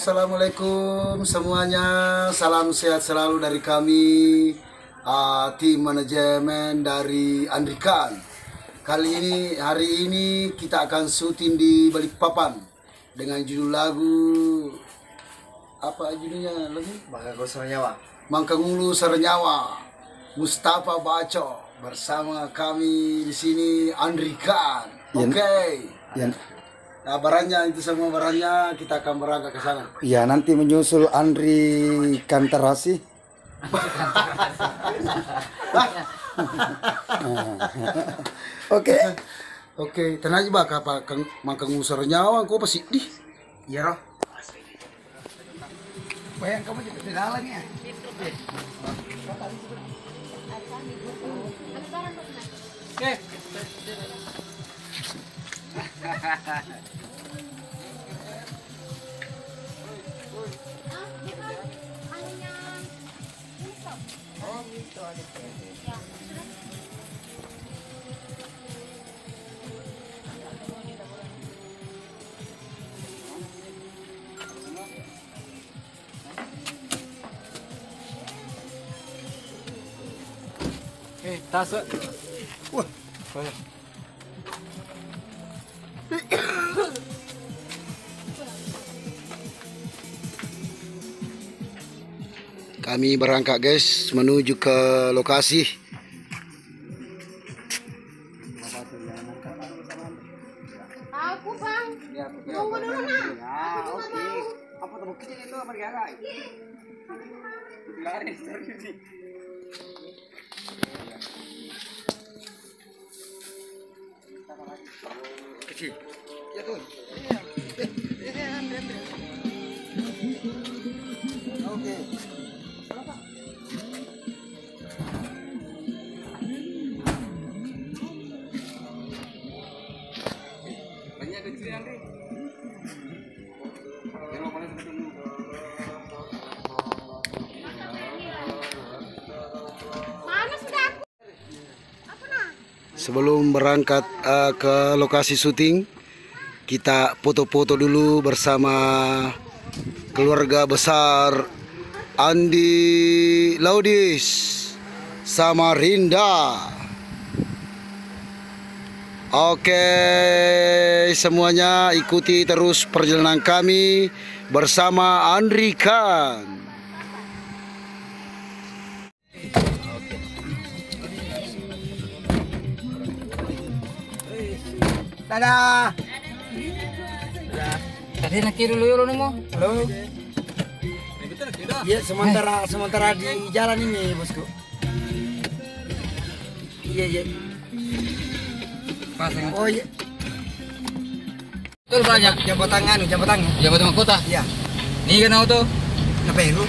Assalamualaikum semuanya. Salam sehat selalu dari kami, tim manajemen dari Andrikan. Hari ini kita akan syuting di Balikpapan dengan judul lagu apa judulnya lagi? Mangkangulu Saranyawa. Mangkangulu Saranyawa. Mustafa Baco bersama kami di sini Andrikan. Oke. Nah, barangnya itu semua barangnya kita akan berangkat ke sana. Ya, nanti menyusul Andri Kantarasi. Oke, tenang aja apa Mangkangulu Saranyawa kau pasti di. Iya, Roh. Bayang kamu jadi dalam ya. Oke. Tas. Wah. Kami berangkat guys menuju ke lokasi. Aku bang, tunggu dulu nak. Oke. Apa tuh buktinya itu apa digarai? Laris terus. Kecil. Ya tuh. Oke. Banyak kecil yang deh. Jangan panas dulu. Mana sudah aku? Apa nak? Sebelum berangkat ke lokasi syuting, kita foto-foto dulu bersama keluarga besar Andi Laudis sama Rinda. Oke, semuanya ikuti terus perjalanan kami bersama Andrikan. Dadah. Tadi nak kiri dulu nunggu. Halo. Iya, sementara di jalan ini, bosku. Iya. Pasang. Oh iya. Betul banyak. Jabatan. Jabatan kota. Iya. Nih kan auto. Apa itu?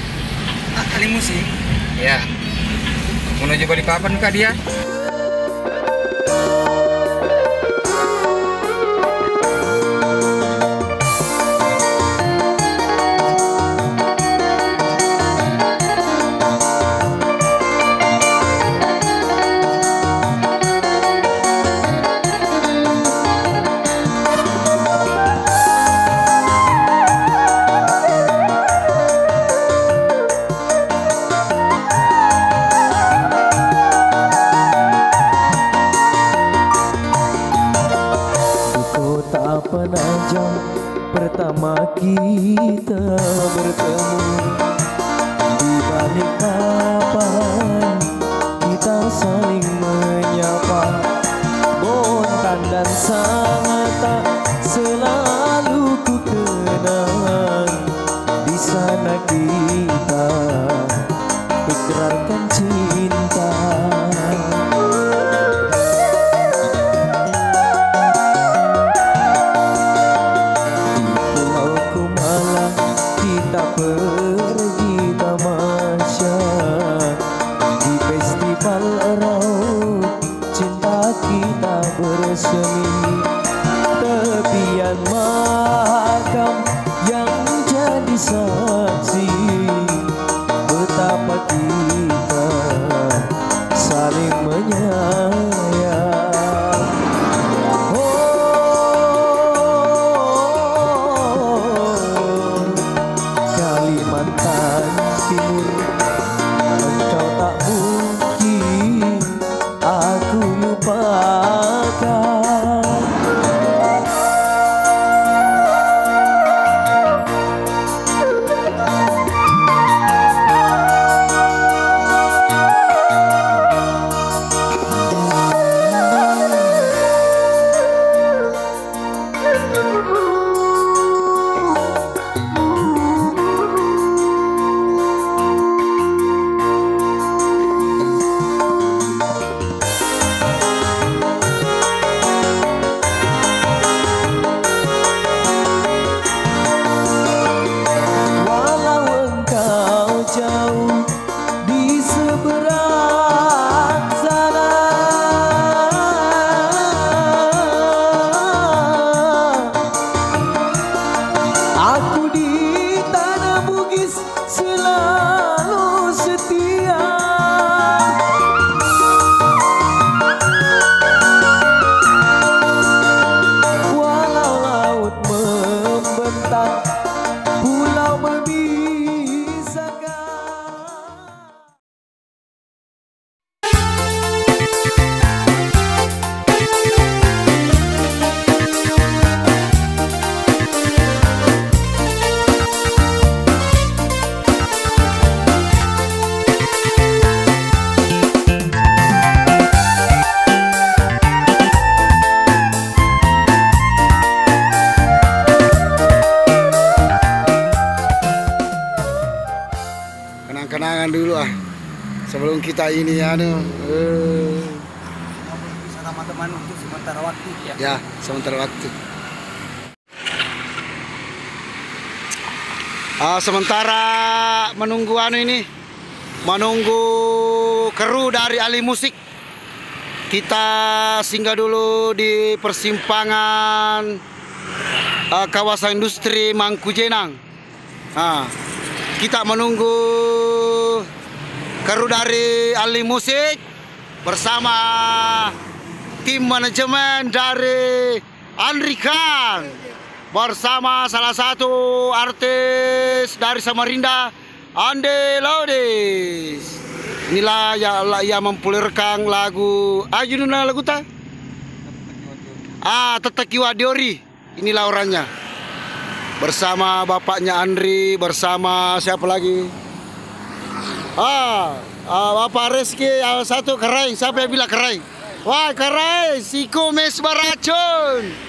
Kali musik. Ya. Menuju Balikpapan kah dia? Penajam pertama kita bertemu, di balik papan kita saling menyapa, bontan dan sangat tak selalu ku kenang. Di sana kita ikrarkan cinta. Pergi tamasya di festival raut, cinta kita bersemi. Tepian makam yang jadi saksi betapa kita saling menyayang. ini anu. Bisa teman-teman untuk sementara waktu ya. Ya, sementara waktu. Sementara menunggu anu ini, menunggu kru dari ahli musik, kita singgah dulu di persimpangan kawasan industri Mangkujenang. Kita menunggu kru dari ahli musik bersama tim manajemen dari Andrikan. Bersama salah satu artis dari Samarinda, Ande Laudis. Inilah yang mempopulerkan lagu judulnya lagu ta? Teteki Wadiori. Inilah orangnya. Bersama bapaknya Andri, bersama siapa lagi? Bapak Reski, satu keren. Siapa yang bilang keren? Wah, keren, si Kumis Baracun.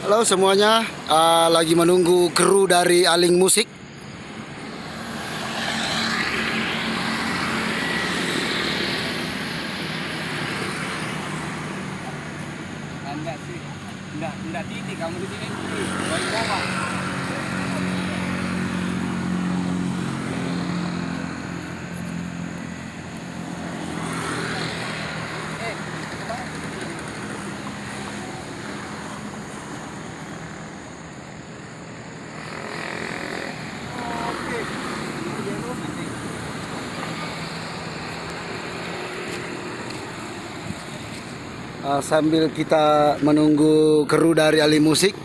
Halo semuanya, lagi menunggu kru dari Aling Musik. Enggak titik kamu di sini. Baik bawah. Sambil kita menunggu kru dari ahli musik,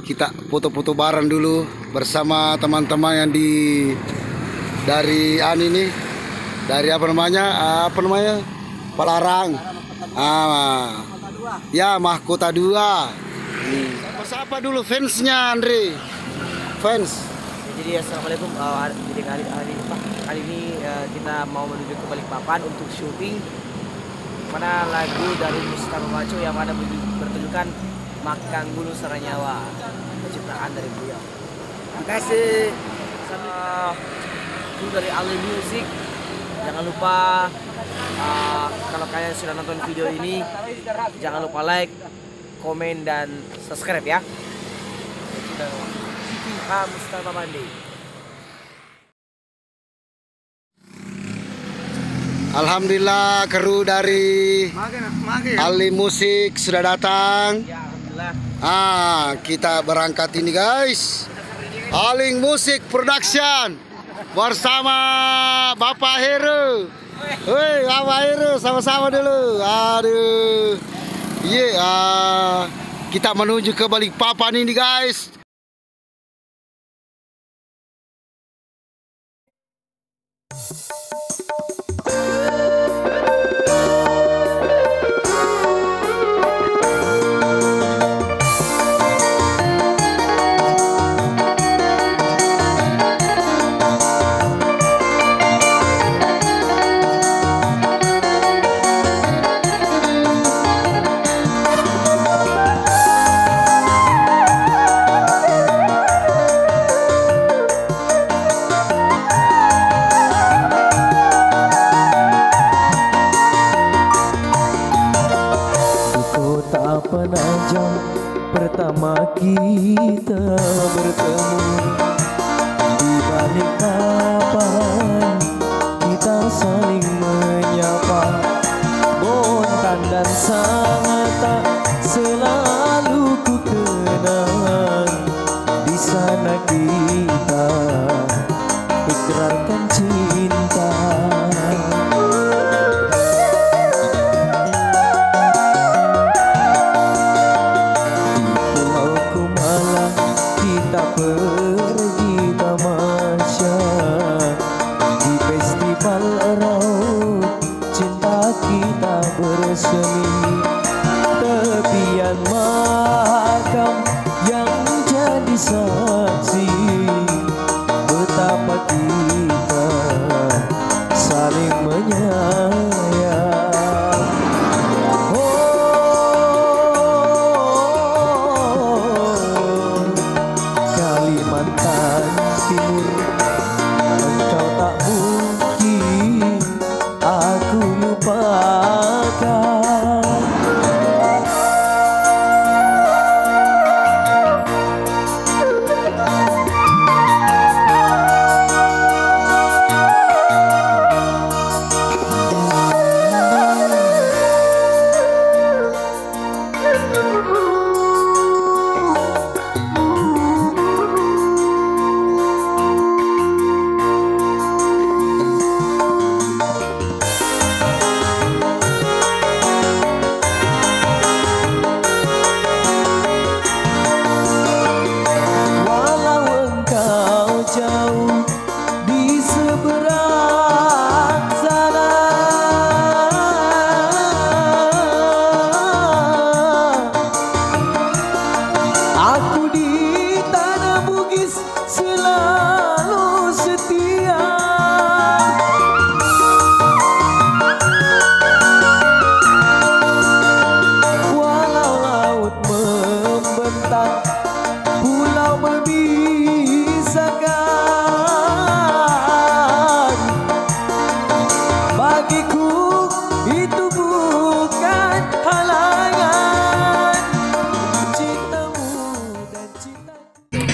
kita foto-foto bareng dulu bersama teman-teman yang dari ini, dari apa namanya Palarang, ya Mahkota 2. Siapa dulu fansnya Andre? Fans. Jadi assalamualaikum. Jadi kali ini kita mau menuju ke Balikpapan untuk syuting mana lagu dari Mustafa Maco yang ada bertujukan Makan Gunung Saranyawa, penciptaan dari beliau. Terima kasih. Itu dari Aling Musik. Jangan lupa kalau kalian sudah nonton video ini, jangan lupa like, komen dan subscribe ya. Mustafa Mandi. Alhamdulillah kru dari ahli musik sudah datang. Ya, alhamdulillah. Kita berangkat ini guys. Aling Musik Production bersama Bapak Heru. Woi, Bapak Heru sama-sama dulu. Aduh. Kita menuju ke Balikpapan ini guys. Penajam pertama kita bertemu di Balikpapan, kita saling menyapa, bontan dan sangat tak selalu ku kenang. Di sana kita ikrarkan cinta. Pergi tamasya di festival raut, cinta kita bersemi. Tepian makam yang jadi saksi betapa kita saling menyayang. timur. Engkau tak mungkin aku lupakan.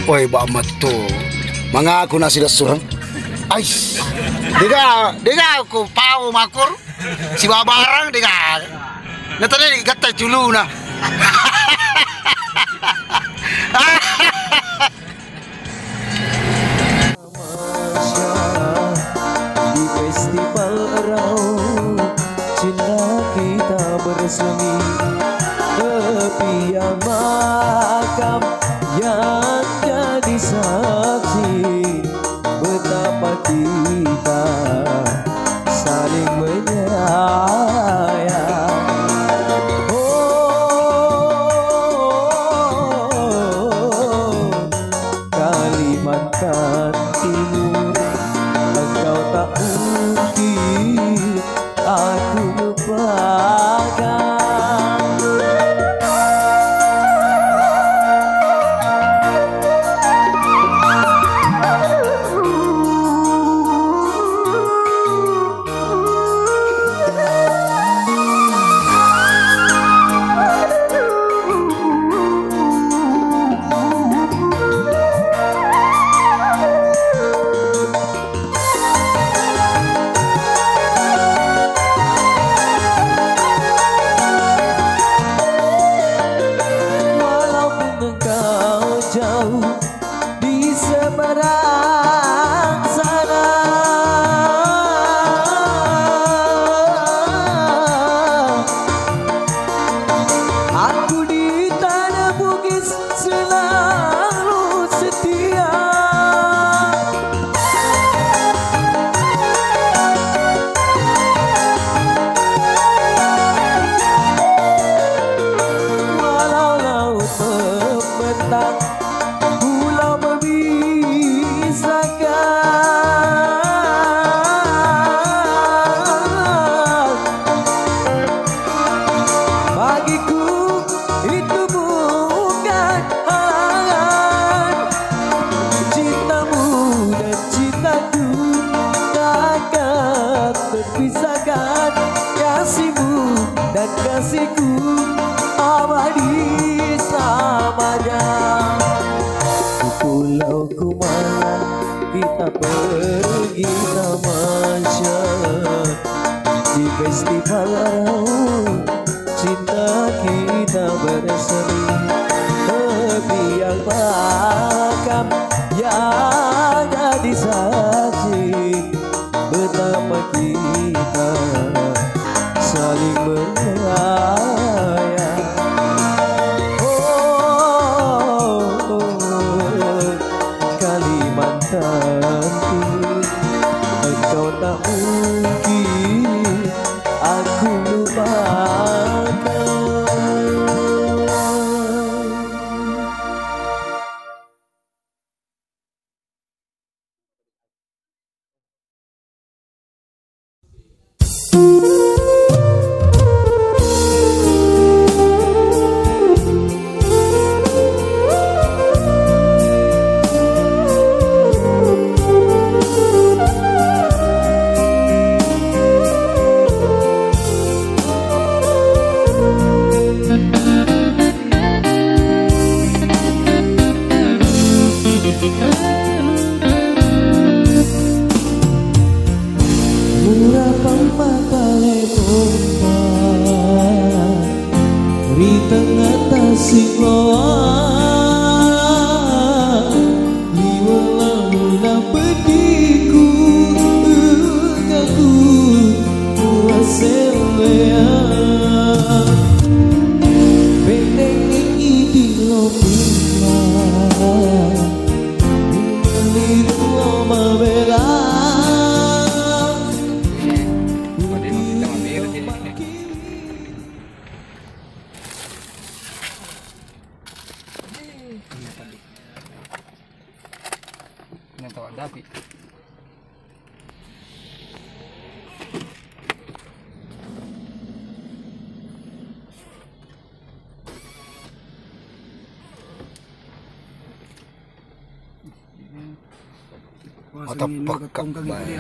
Oi, Mbak Metu. Mengaku nasi surang. Ais. Diga aku pau makur. Si babarang diga. Natane gata culuna. Di festival Raung cinta kita bersemi, tepi yang makam yang jadi saksi betapa kita saling menyayang. Oh, Kalimantan Timur, engkau tak mungkin aku lupakan. Di seberang sana, aku di tanah Bugis selalu setia. Walau laut membentang, bagiku itu bukan halangan. Cintamu dan cintaku takkan terpisahkan. Kasihmu dan kasihku abadi selamanya. Di pulau Kumala kita pergi tamasya, di festival Raung cinta kita bersemi, tepi yang makam yang jadi saksi betapa kita saling menyayang. Oh, Kalimantan Timur, engkau tak mungkin aku lupakan. Murah pembakale pompa di tengah tasik loa liwala mula pediku ngaku kuaselea benteng ini di lopila meliru oma bela. Dapi. Mata pekak baik.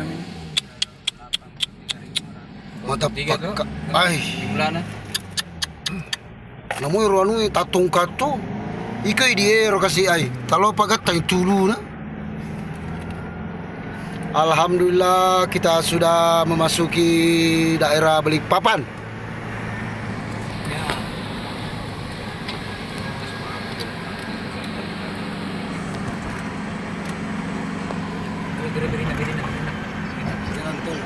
Mata pekak. Ay. Gimana? Namu ruanu tatung kato. Ikai dia kasih ay. Kalau pagat tay tulu na. Alhamdulillah kita sudah memasuki daerah Balikpapan. Jalan tol.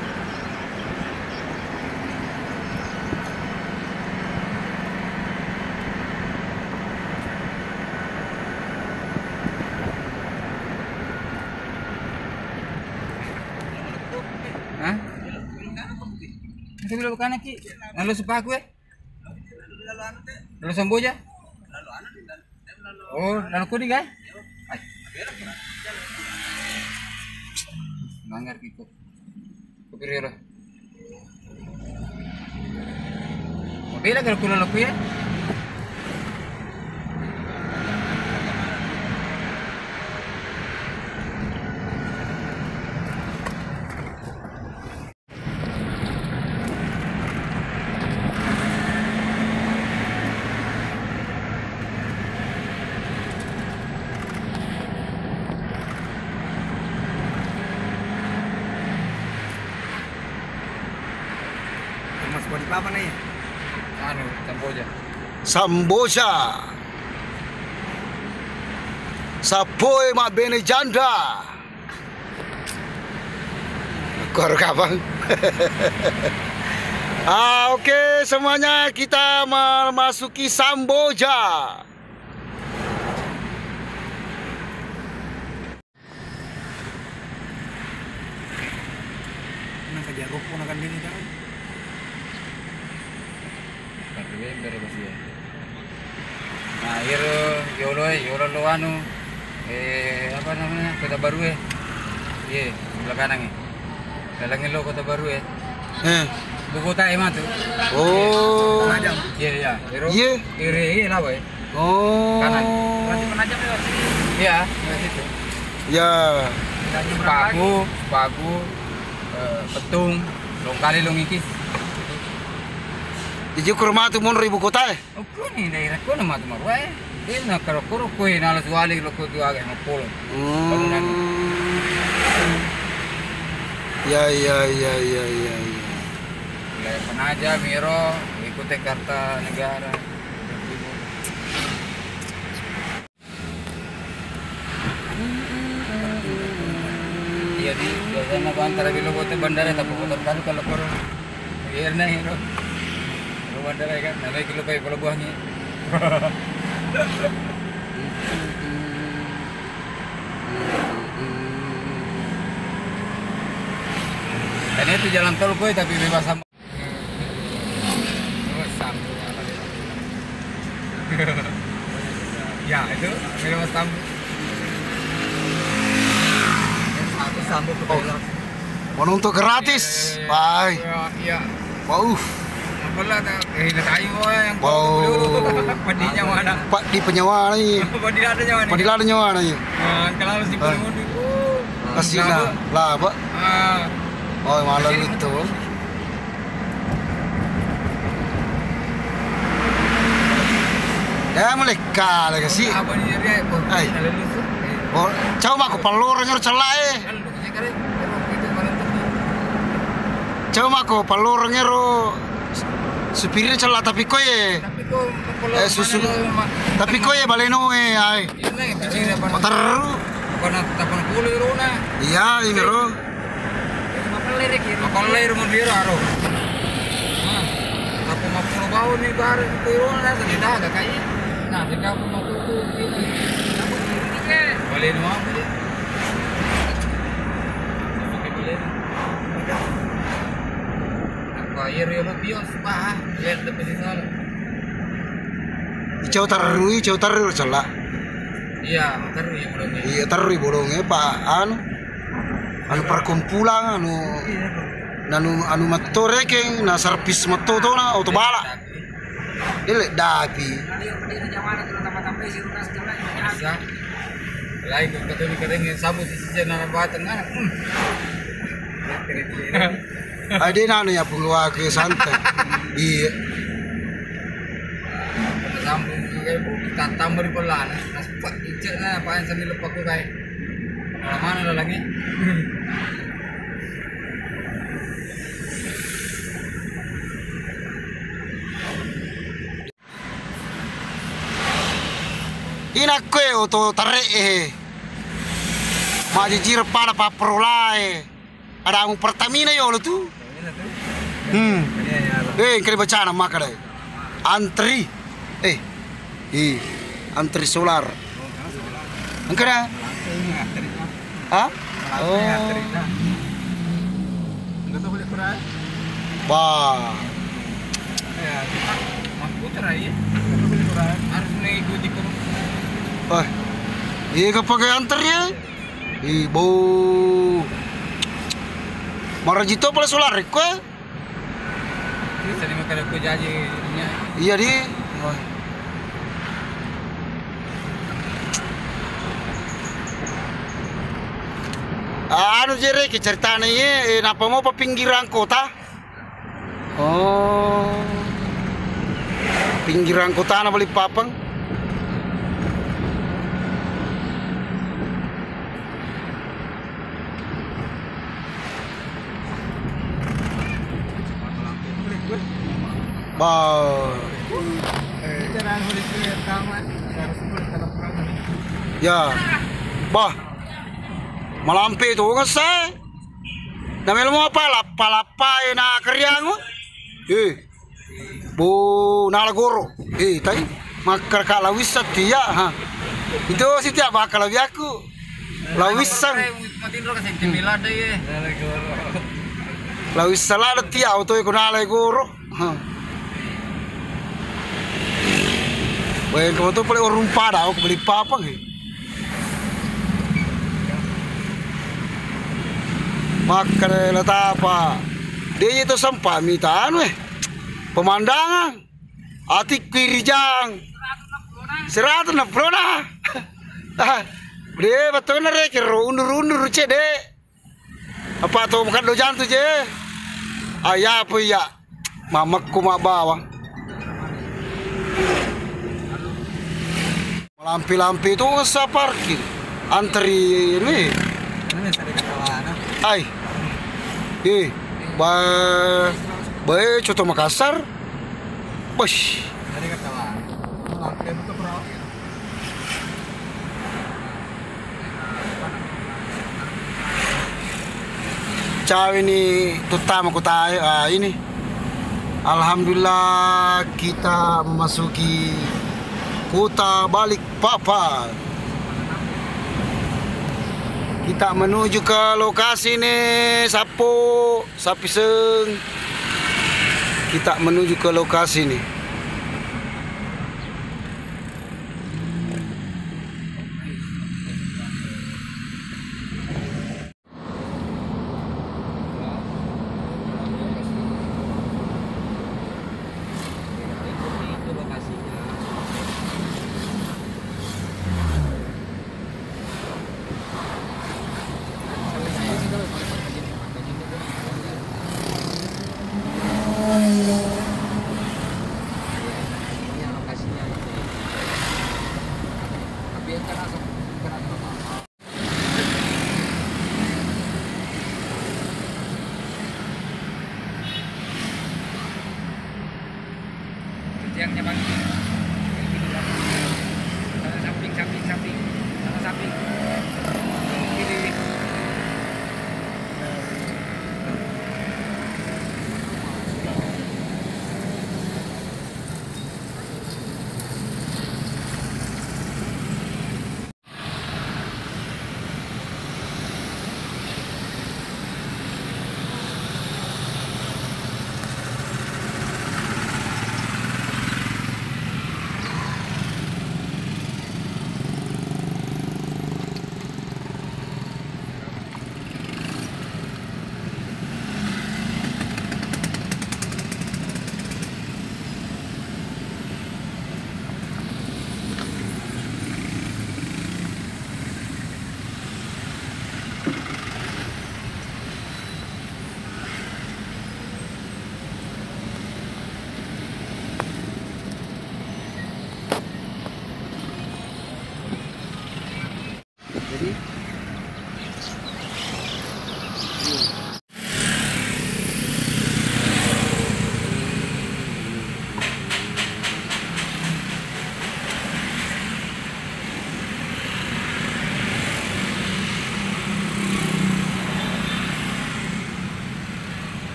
Hah? Itu belok kanan ki. Lalu sepaku ya? Lalu Samboja? Oh, lalu kuning kan? Langgar kiko. Kupiriro. Mobil kalau kulo laku ya? Mas body apa nih? Anu, Samboja. Samboja. Sapoy mak bene janda. Kor kapan? Oke, semuanya kita memasuki Samboja. Nang kajarok pun akan ini kan. Dari Basia. Nah, yolo lo anu apa namanya? Kota Baru ya. Iya, sebelah kanan ya. Dalangin lo Kota Baru ya. Buku kota emang tuh. Oh. Penajam. Iya. Iya. Kiri lah boy. Oh. Kanan. Berarti Penajam lewat situ. Iya, lewat situ. Ya. Pagu, Petung, Longkali Longikis. Di rumah tu mon ribu kota eh. Oke nih daerah ko na matumarwa eh. Dia nak karo ko na alas wali lo ko tu agak ngapolo. Bangunan. Ya. Wilayah Penajam, Miro, ikuti Kartanegara. Jadi biasanya antara bilo kote bandara tapi kotor kali kalau koro. Biar na hero. Bandara kan, nanti kilo kayak pelabuhannya. Dan itu jalan tol koi tapi bebas sama. Ya itu bebas sama. Satu sambung ke belakang. Mau untuk gratis. Bye. Iya. Wow. Bola tayo yang Wow. padinya mana? Pak di penyawa nih. Padiladanya mana? Padiladanya mana nih? Kalau si Purwondo. Kasih lah, Pak. Oh, malam itu. Ya mulai kalah kasih. Apa nih dia? Ay. Oh, coba aku palur ngero celai. Coba aku palur ngero supirnya celah tapi koye. Susu. Tapi koye baleno ai. Motor. Iya, ini ro. Makolir mo biro aro. Ako mapunubaw ni bar pero na sa daga kay. Na sika ko matutu. Balen mo. Ako ayer yo pios pa. Let the pesisal. Icau tarui celah. Iya, taruh ya bolong. Iya tarui bolongnya Pak anu perkumpulan anu matore keng na servis moto to na auto bala ile dapi Bisa. Lain ko katuli kadang sabu sisi na batang na. ade na ya pungwa ke santai iya Sambung kayak bu kita tambah di pelan. Naspak icet na apaan sambil lepak ko kay. Mana lagi? inakwe auto tare majijir para paprolai ada ang Pertamina yo lo tu kali baca nama kadai antri antri solar angkara ah oh bah iya kapag antar ya ibu marajito pala solar ko Tadi makan aku jadi iya di anu jere ke ceritanya ye napa mau pa pinggiran kota oh pinggiran kota na Balikpapan ya bah malampi itu kan saya namanya mau apa lapa na karyang bu nalagoro tadi makar kalau wisat dia itu sih tiap bakal lebih aku lawisan lawisan lah dia auto ikut nalagoro Wah, kamu tuh paling orang pada aku beli Balikpapan Makan lata apa? Dia itu sampah mitaan pemandangan. Atik kirijang. 160 na. Dia betul na rek undur cede. Apa tuh makan do jantu je? Ayah apa ya? Mamakku mak bawang. Lampi-lampi itu saya parkir antri ini ay bae Coto Makassar bos cawe ini terutama kota ini alhamdulillah kita memasuki kota Balikpapan. Kita menuju ke lokasi nih Sapiseng. Kita menuju ke lokasi nih.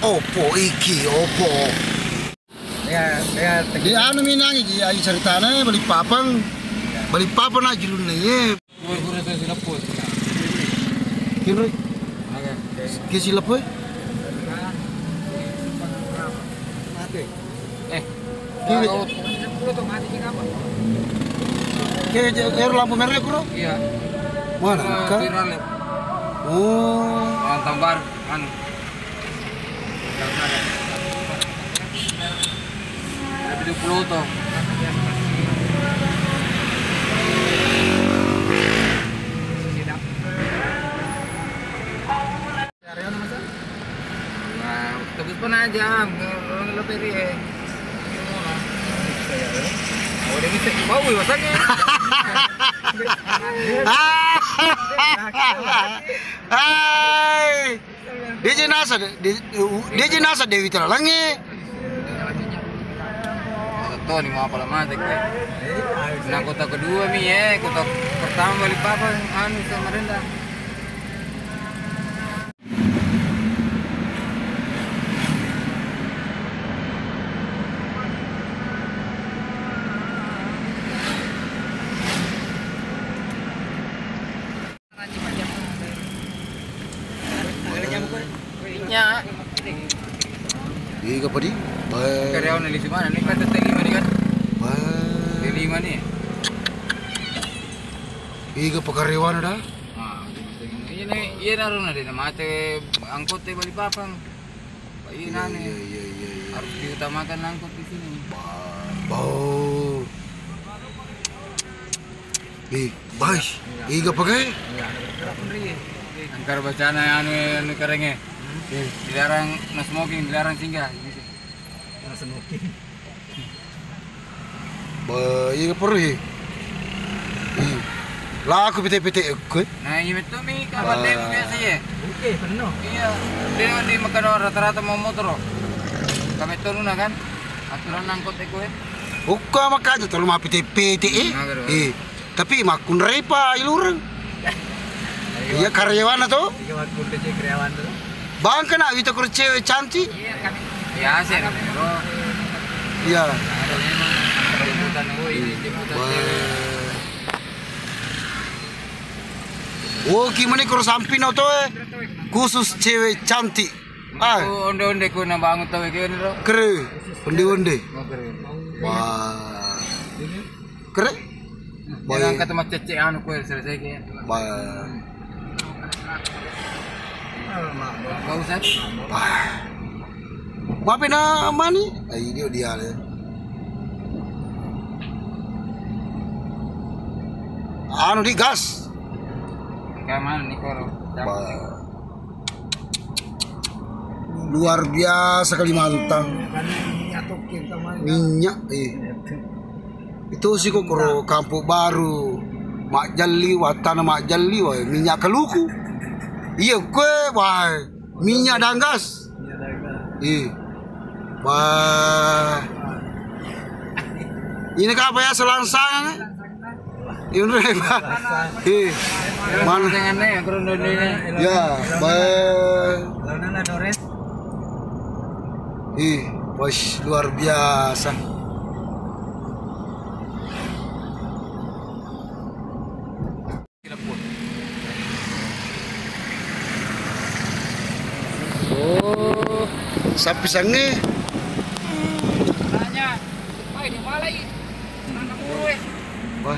Opo iki, opo. Di anu minang iki ayo ceritane Balikpapan. Balikpapan aja dulu nih. Guru itu silaput. Kira ke silap we? Kiri. Tuh mati sih apa? Ke lampu merah bro? Iya. Mana? Viral ya. Oh. Tambar anu. Lebih 20 tuh. Nah, tebus pun aja, orang lebih rie. Oh, dia bisa bau ya masaknya. Hai. Dia jenazah Dewi Teralangi. Tuh nih mau apa lama tek. Nah, kota kedua nih ya, kota pertama Balikpapan anu Samarinda. Nya Iya apa di? karyawan di mana nih kata T5 nih kan? T5 nih. Iya pekaryawan ada? Ah, ini iya naruh nade nama ate angkot teh Balikpapan. Iya nane. Iya. Harus diutamakan angkot di sini. Bau. Baik. Iya pakai? Angkar bacana anu karenge. Dilarang no smoking, dilarang singgah. No smoking. Iya perlu ya. Lah aku pete-pete aku. Nah, ini betul mi kabar demo biasa ya. Oke, penuh. Iya. Dia di makan rata-rata mau motor. Kami turun kan. Aturan angkot itu Buka makanya terlalu mah pete-pete tapi makun repa ilurang. Iya karyawan atau? Tiga waktu kerja karyawan tuh. Bang kena kita kur cewek cantik. Iya kan. Biasa nih, bro. Iya. Ada memang jemputan ini jemputan cewek. Oh gimana kur samping atau khusus cewek cantik. Onde-onde ku na bangun tahu kene ro. Kere. Onde-onde. Wah. Kere. Jangan kata macam cecek anu ku selesai ke. Kau usah. Maafin nama nih. Ini dia le. Anu di gas. Kayak mana nih koro? Luar biasa Kalimantan. Minyak itu sih kok koro kampung baru Mak Jali watana Mak Jali wah minyak keluku. Iya gue wah minyak dan gas. Wah. Ini apa ya selangsang? Ini apa? Mana dengannya ya kerundunnya. Ya, bos luar biasa. Oh, sapi sange. Tanya, "Pai di malai." Nang kuwe. Wah.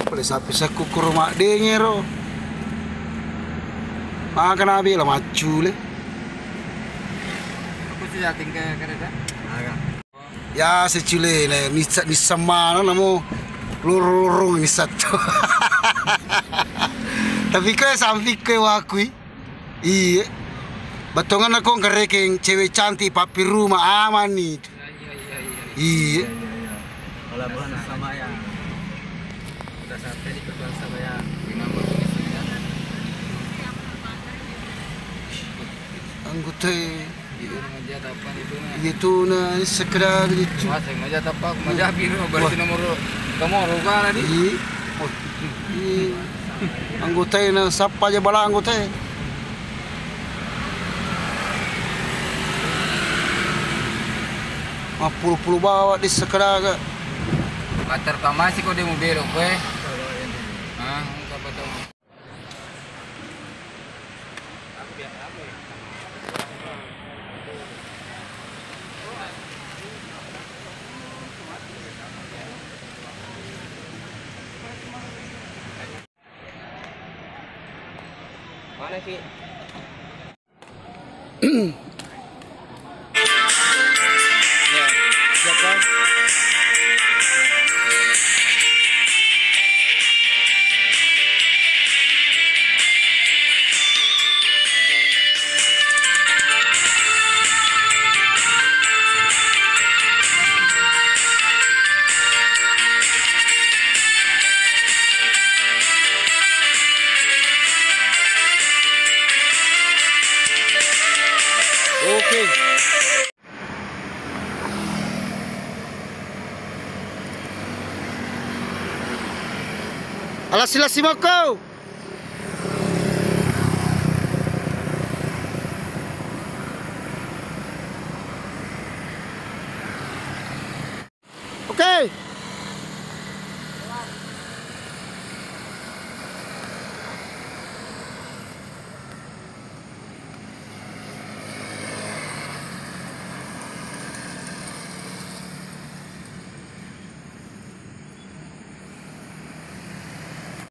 Boleh sapi saku ke rumah dengero. Makan abi lah macu le. Aku sih yakin ke kereta. Ya secule le ni sama namo lurung ni satu. Tapi kau sampai ke wakui. Iya. Batongan aku ngerekeng cewek cantik papi rumah aman nih. Iya. Kalau bukan sama ya. Udah sampai di keluar sama ya. Anggota Ngajat apa itu na sekedar itu. Mas ngajat apa? Ngajat biru berarti nomor kamu roga tadi. Iya. Anggota na sapa aja bala anggota. puluh bawa di sekedar. Mater kamasi ko di mo belok ko eh. Ah, apa tuh? Mana sih? Ya, siapa? Oke. Alas sila si Moko. Oke.